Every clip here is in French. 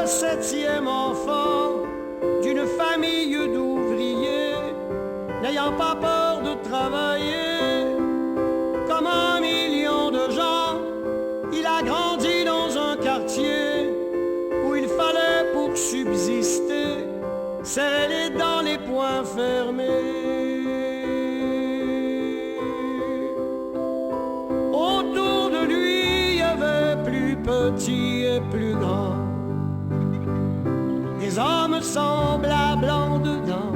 septième enfant d'une famille d'ouvriers, n'ayant pas peur de travailler. Comme 1 million de gens, il a grandi dans un quartier où il fallait pour subsister serrer les dents, les poings fermés. Autour de lui, il y avait plus petit et plus grand, des hommes semblables en dedans.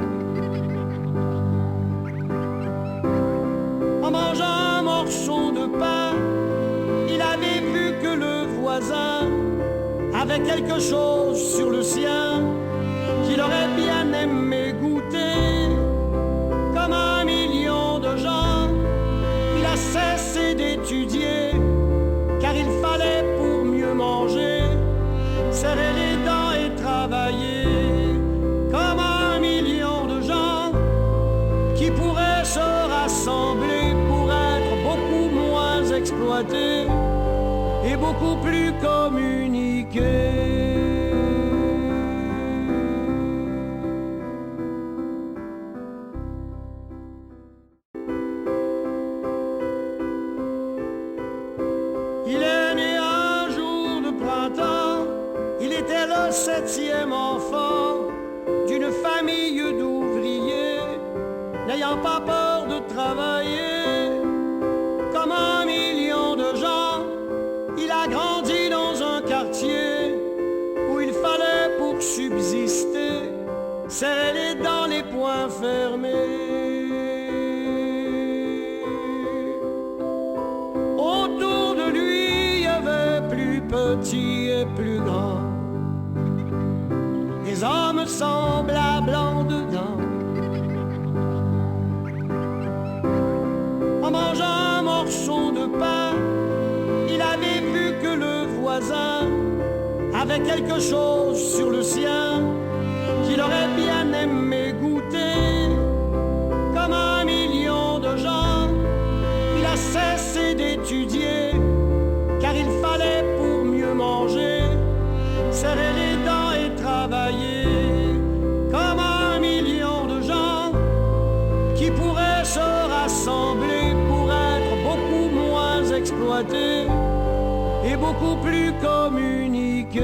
En mangeant un morceau de pain, il avait vu que le voisin avait quelque chose sur le sien qu'il aurait bien aimé goûter. Comme 1 million de gens, il a cessé d'étudier, car il fallait pour mieux manger serrer les dents et travailler. Comme 1 million de gens qui pourraient se rassembler pour être beaucoup moins exploités et beaucoup plus communiqués. Il est né un jour de printemps, il était le septième enfant d'une famille d'ouvriers, n'ayant pas peur de travailler. Comme 1 million de gens, il a grandi dans un quartier où il fallait pour subsister serrer les dents, les poings fermés. Autour de lui, il y avait plus petit et plus grand, des hommes semblables en dedans. En mangeant un morceau de pain, il avait vu que le voisin avait quelque chose sur le sien qu'il aurait bien aimé goûter. Comme 1 million de gens, il a cessé d'étudier, car il fallait pour mieux manger serrer les dents et travailler. Comme 1 million de gens qui pourraient se rassembler pour être beaucoup moins exploités et beaucoup plus communiqués.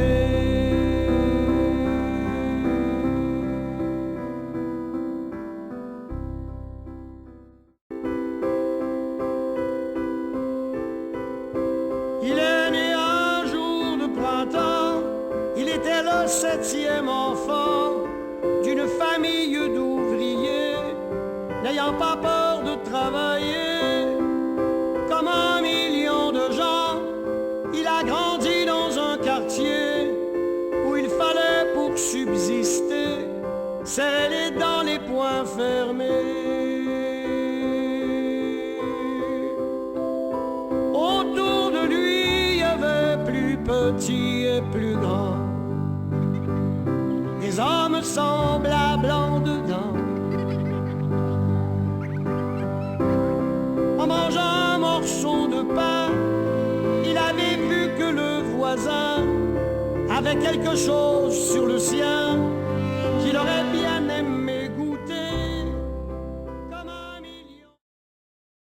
Il est né un jour de printemps, il était le septième enfant d'une famille d'ouvriers, n'ayant pas peur de travailler. Comme 1 million de gens, il a grandi dans un quartier où il fallait pour subsister serrer les dents, les poings fermés. Autour de lui, il y avait plus petit et plus grand, des hommes semblables en dedans. En mangeant un morceau de pain, il avait vu que le voisin avait quelque chose sur le sien